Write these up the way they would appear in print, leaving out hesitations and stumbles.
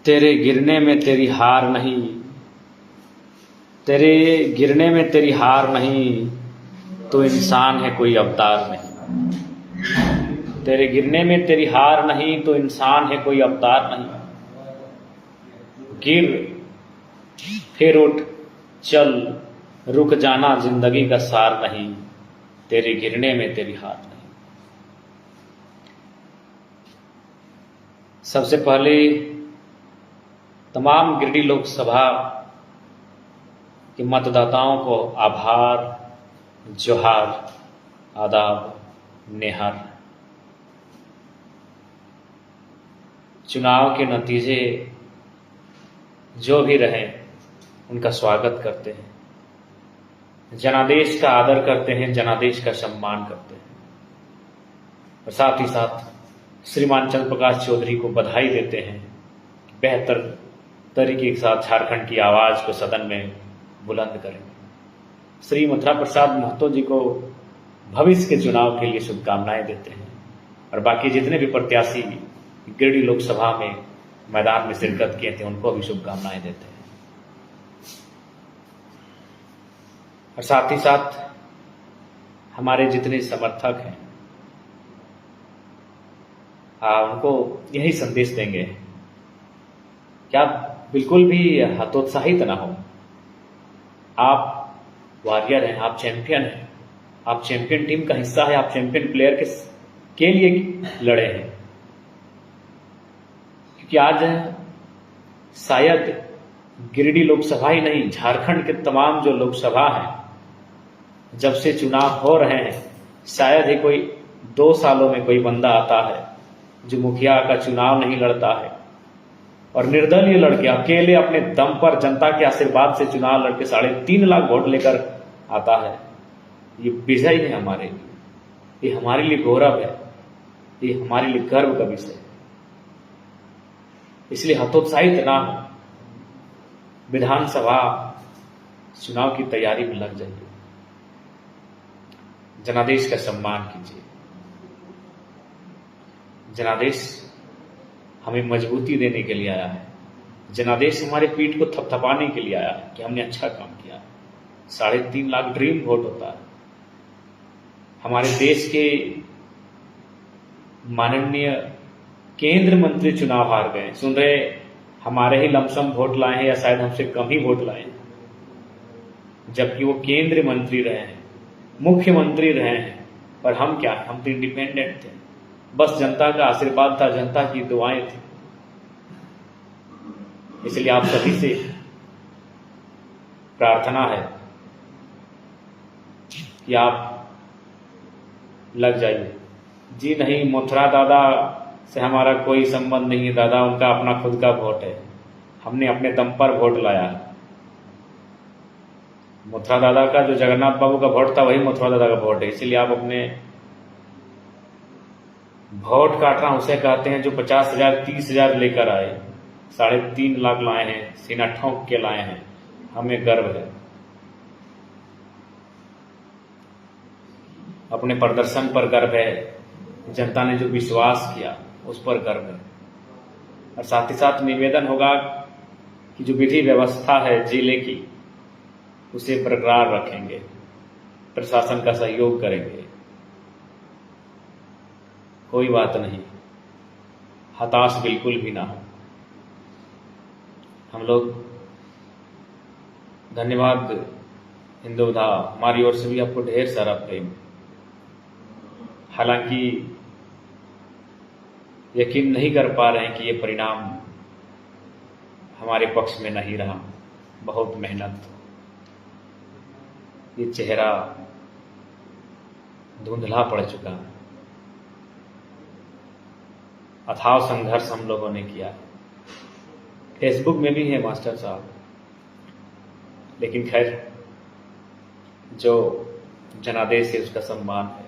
तेरे गिरने में तेरी हार नहीं, तेरे गिरने में तेरी हार नहीं, तो इंसान है कोई अवतार नहीं। तेरे गिरने में तेरी हार नहीं, तो इंसान है कोई अवतार नहीं। गिर फिर उठ चल, रुक जाना जिंदगी का सार नहीं, तेरे गिरने में तेरी हार नहीं। सबसे पहले तमाम गिरिडीह लोकसभा के मतदाताओं को आभार, जोहार, आदाब, नेहर। चुनाव के नतीजे जो भी रहे उनका स्वागत करते हैं, जनादेश का आदर करते हैं, जनादेश का सम्मान करते हैं और साथ ही साथ श्रीमान चंद्र प्रकाश चौधरी को बधाई देते हैं। बेहतर तरीके के साथ झारखंड की आवाज़ को सदन में बुलंद करेंगे। श्री मथुरा प्रसाद महतो जी को भविष्य के चुनाव के लिए शुभकामनाएं देते हैं और बाकी जितने भी प्रत्याशी गिरिडीह लोकसभा में मैदान में शिरकत किए थे उनको भी शुभकामनाएं देते हैं। और साथ ही साथ हमारे जितने समर्थक हैं उनको यही संदेश देंगे कि आप बिल्कुल भी हतोत्साहित ना हो। आप वॉरियर हैं, आप चैंपियन हैं, आप चैंपियन टीम का हिस्सा है, आप चैंपियन प्लेयर के लिए लड़े हैं। क्योंकि आज शायद गिरिडीह लोकसभा ही नहीं, झारखंड के तमाम जो लोकसभा हैं, जब से चुनाव हो रहे हैं, शायद ही कोई 2 सालों में कोई बंदा आता है जो मुखिया का चुनाव नहीं लड़ता है और निर्दलीय लड़के अकेले अपने दम पर जनता के आशीर्वाद से चुनाव लड़के 3.5 लाख वोट लेकर आता है। ये विजय है हमारे लिए, ये हमारे लिए गौरव है, ये हमारे लिए गर्व का विषय है। इसलिए हतोत्साहित ना हो, विधानसभा चुनाव की तैयारी में लग जाइए, जनादेश का सम्मान कीजिए। जनादेश हमें मजबूती देने के लिए आया है, जनादेश हमारे पीठ को थपथपाने के लिए आया है कि हमने अच्छा काम किया। 3.5 लाख ड्रीम वोट होता है। हमारे देश के माननीय केंद्र मंत्री चुनाव हार गए, सुन रहे हमारे ही लमसम वोट लाए हैं या शायद हमसे कम ही वोट लाए हैं, जबकि वो केंद्रीय मंत्री रहे हैं, मुख्यमंत्री रहे हैं। और हम क्या, हम तो इंडिपेंडेंट थे, बस जनता का आशीर्वाद था, जनता की दुआएं थी। इसलिए आप सभी से प्रार्थना है कि आप लग जाइए। जी नहीं, मथुरा दादा से हमारा कोई संबंध नहीं है, दादा उनका अपना खुद का वोट है, हमने अपने दम पर वोट लाया है। मथुरा दादा का जो जगन्नाथ बाबू का वोट था वही मथुरा दादा का वोट है। इसीलिए आप अपने वोट काटना उसे कहते हैं जो 50,000 30,000 लेकर आए, 3.5 लाख लाए हैं, सीना ठोंक के लाए हैं। हमें गर्व है, अपने प्रदर्शन पर गर्व है, जनता ने जो विश्वास किया उस पर गर्व है। और साथ ही साथ निवेदन होगा कि जो विधि व्यवस्था है जिले की उसे बरकरार रखेंगे, प्रशासन का सहयोग करेंगे। कोई बात नहीं, हताश बिल्कुल भी ना हो। हम लोग धन्यवाद हिंदुधा, हमारी ओर से भी आपको ढेर सारा प्रेम। हालांकि यकीन नहीं कर पा रहे हैं कि ये परिणाम हमारे पक्ष में नहीं रहा। बहुत मेहनत, ये चेहरा धुंधला पड़ चुका है। अथाह संघर्ष हम लोगों ने किया। फेसबुक में भी है मास्टर साहब, लेकिन खैर जो जनादेश है उसका सम्मान है,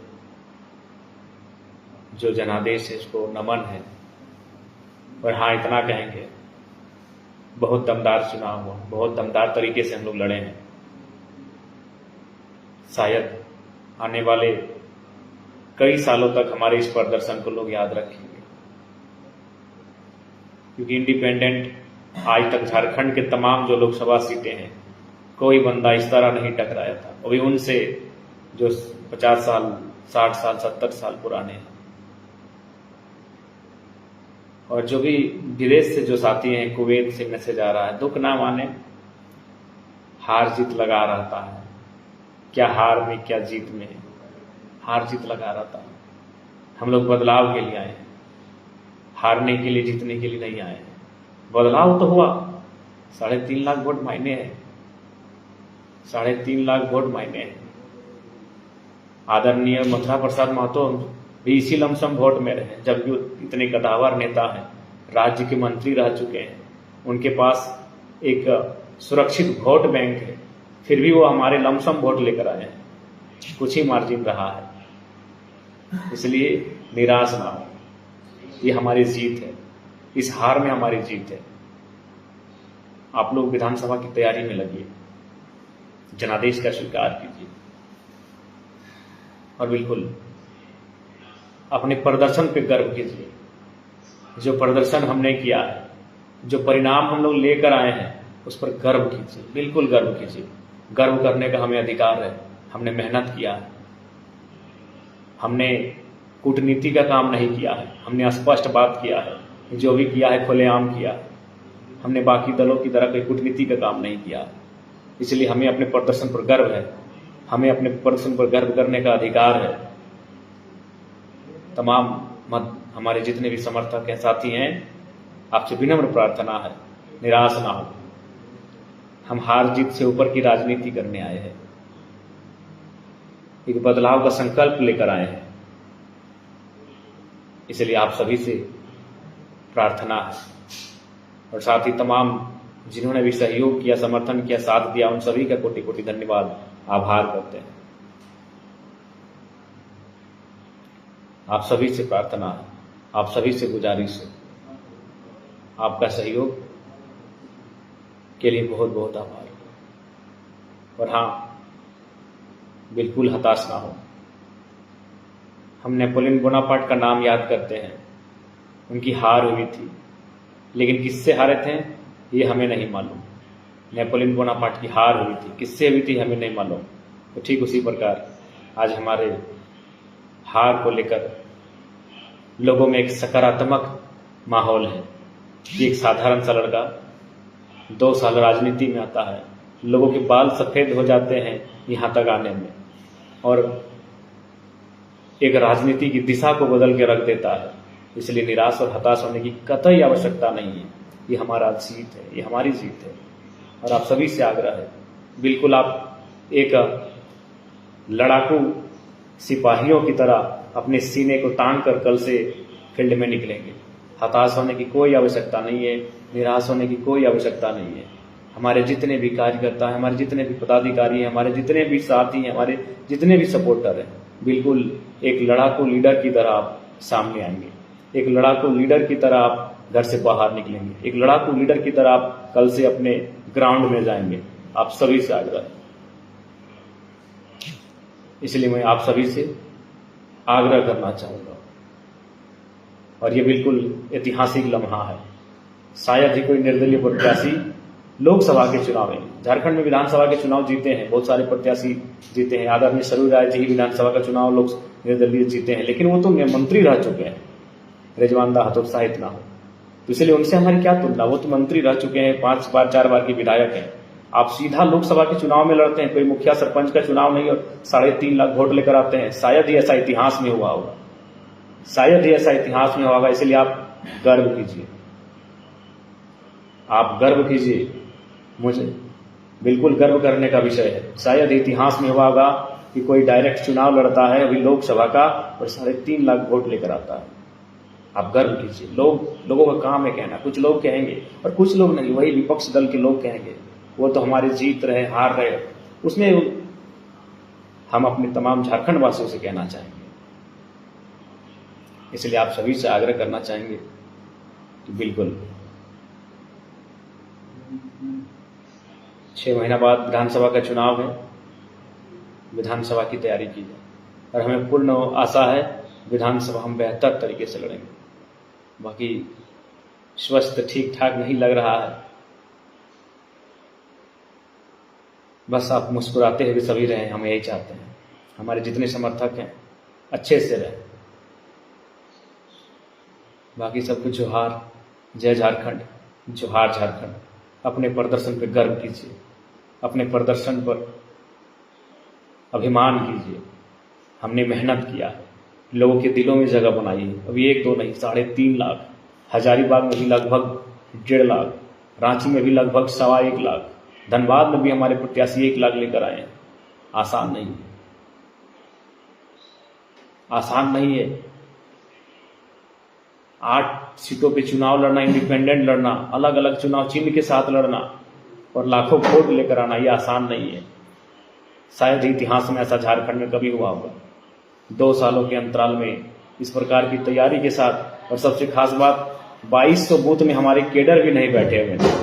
जो जनादेश है उसको नमन है। और हाँ, इतना कहेंगे, बहुत दमदार चुनाव हुआ, बहुत दमदार तरीके से हम लोग लड़े हैं। शायद आने वाले कई सालों तक हमारे इस प्रदर्शन को लोग याद रखेंगे, क्योंकि इंडिपेंडेंट आज तक झारखंड के तमाम जो लोकसभा सीटें हैं, कोई बंदा इस तरह नहीं टकराया था, वो भी उनसे जो 50 साल, 60 साल, 70 साल पुराने हैं। और जो भी विदेश से जो साथी हैं, कुवैत से मैसेज आ रहा है, दुख ना माने, हार जीत लगा रहता है। क्या हार में क्या जीत में, हार जीत लगा रहता है। हम लोग बदलाव के लिए आए हैं, हारने के लिए, जीतने के लिए नहीं आए हैं। बदलाव तो हुआ, 3.5 लाख वोट मायने हैं, 3.5 लाख वोट मायने हैं। आदरणीय मथुरा प्रसाद महतो भी इसी लमसम वोट में रहे, जबकि इतने कदावर नेता हैं, राज्य के मंत्री रह चुके हैं, उनके पास एक सुरक्षित वोट बैंक है, फिर भी वो हमारे लमसम वोट लेकर आए हैं। कुछ ही मार्जिन रहा है, इसलिए निराश ना हो, ये हमारी जीत है, इस हार में हमारी जीत है। आप लोग विधानसभा की तैयारी में लगिए, जनादेश का स्वीकार कीजिए और बिल्कुल अपने प्रदर्शन पे गर्व कीजिए। जो प्रदर्शन हमने किया है, जो परिणाम हम लोग लेकर आए हैं, उस पर गर्व कीजिए, बिल्कुल गर्व कीजिए। गर्व करने का हमें अधिकार है। हमने मेहनत किया है, हमने कूटनीति का काम नहीं किया है, हमने स्पष्ट बात किया है, जो भी किया है खुलेआम किया है। हमने बाकी दलों की तरह कोई कूटनीति का काम नहीं किया है, इसलिए हमें अपने प्रदर्शन पर गर्व है, हमें अपने प्रदर्शन पर गर्व करने का अधिकार है। तमाम हमारे जितने भी समर्थक हैं, साथी हैं, आपसे विनम्र प्रार्थना है, निराश ना हो। हम हार जीत से ऊपर की राजनीति करने आए हैं, एक बदलाव का संकल्प लेकर आए हैं, इसलिए आप सभी से प्रार्थना है। और साथ ही तमाम जिन्होंने भी सहयोग किया, समर्थन किया, साथ दिया, उन सभी का कोटि कोटि धन्यवाद, आभार करते हैं। आप सभी से प्रार्थना है, आप सभी से गुजारिश है, आपका सहयोग के लिए बहुत बहुत आभार। और हाँ, बिल्कुल हताश ना हो। हम नेपोलियन बोनापार्ट का नाम याद करते हैं, उनकी हार हुई थी, लेकिन किससे हारे थे ये हमें नहीं मालूम। नेपोलियन बोनापार्ट की हार हुई थी, किससे हुई थी हमें नहीं मालूम। तो ठीक उसी प्रकार आज हमारे हार को लेकर लोगों में एक सकारात्मक माहौल है। कि एक साधारण सा लड़का 2 साल राजनीति में आता है, लोगों के बाल सफेद हो जाते हैं यहाँ तक आने में, और एक राजनीति की दिशा को बदल के रख देता है। इसलिए निराश और हताश होने की कतई आवश्यकता नहीं है। ये हमारा जीत है, ये हमारी जीत है। और आप सभी से आग्रह है, बिल्कुल आप एक लड़ाकू सिपाहियों की तरह अपने सीने को तान कर कल से फील्ड में निकलेंगे। हताश होने की कोई आवश्यकता नहीं है, निराश होने की कोई आवश्यकता नहीं है। हमारे जितने भी कार्यकर्ता हैं, हमारे जितने भी पदाधिकारी हैं, हमारे जितने भी साथी हैं, हमारे जितने भी सपोर्टर हैं, बिल्कुल एक लड़ाकू लीडर की तरह आप सामने आएंगे, एक लड़ाकू लीडर की तरह आप घर से बाहर निकलेंगे, एक लड़ाकू लीडर की तरह आप कल से अपने ग्राउंड में जाएंगे। आप सभी से आग्रह है, इसलिए मैं आप सभी से आग्रह करना चाहूंगा। और ये बिल्कुल ऐतिहासिक लम्हा है। शायद ही कोई निर्दलीय प्रत्याशी लोकसभा के चुनाव में, झारखंड में विधानसभा के चुनाव जीते हैं, बहुत सारे प्रत्याशी जीते हैं। आदरणीय सरोज राय जी विधानसभा का चुनाव लोग निर्दलीय जीते हैं, लेकिन वो तो मंत्री रह चुके हैं। रिजवान दा हतोत्साहित ना हो, तो इसलिए उनसे हमारी क्या तुलना, वो तो मंत्री रह चुके हैं, 5 बार 4 बार के विधायक हैं। आप सीधा लोकसभा के चुनाव में लड़ते हैं, कोई मुखिया सरपंच का चुनाव नहीं, और 3.5 लाख वोट लेकर आते हैं। शायद ही ऐसा इतिहास में हुआ होगा, शायद ही ऐसा इतिहास में होगा। इसलिए आप गर्व कीजिए, आप गर्व कीजिए, मुझे बिल्कुल गर्व करने का विषय है। शायद इतिहास में हुआ होगा कि कोई डायरेक्ट चुनाव लड़ता है अभी लोकसभा का और 3.5 लाख वोट लेकर आता है। आप गर्व कीजिए। लोगों का काम है कहना, कुछ लोग कहेंगे और कुछ लोग नहीं, वही विपक्ष दल के लोग कहेंगे, वो तो हमारे जीत रहे, हार रहे। उसमें हम अपने तमाम झारखंड वासियों से कहना चाहेंगे, इसलिए आप सभी से आग्रह करना चाहेंगे कि बिल्कुल 6 महीना बाद विधानसभा का चुनाव है, विधानसभा की तैयारी की जाए। और हमें पूर्ण आशा है विधानसभा हम बेहतर तरीके से लड़ेंगे। बाकी स्वस्थ ठीक ठाक नहीं लग रहा है, बस आप मुस्कुराते हुए सभी रहें, हम यही चाहते हैं। हमारे जितने समर्थक हैं अच्छे से रहें। बाकी सबको जोहार। जय झारखंड, जोहार झारखंड। अपने प्रदर्शन पर गर्व कीजिए, अपने प्रदर्शन पर अभिमान कीजिए। हमने मेहनत किया है, लोगों के दिलों में जगह बनाई है। अभी 1-2 नहीं, 3.5 लाख। हजारीबाग में भी लगभग 1.5 लाख, रांची में भी लगभग 1.25 लाख, धनबाद में भी हमारे प्रत्याशी 1 लाख लेकर आए हैं। आसान नहीं है, आसान नहीं है। 8 सीटों पे चुनाव लड़ना, इंडिपेंडेंट लड़ना, अलग अलग चुनाव चिन्ह के साथ लड़ना और लाखों वोट लेकर आना, ये आसान नहीं है। शायद ही इतिहास में ऐसा झारखंड में कभी हुआ होगा। 2 सालों के अंतराल में इस प्रकार की तैयारी के साथ, और सबसे खास बात 2200 बूथ में हमारे केडर भी नहीं बैठे हुए थे।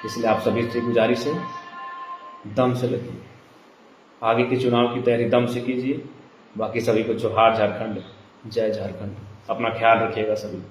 इसलिए आप सभी से गुजारिश है, दम से लगिए, आगे के चुनाव की तैयारी दम से कीजिए। बाकी सभी को जोहार झारखंड, जय झारखंड। अपना ख्याल रखिएगा सभी।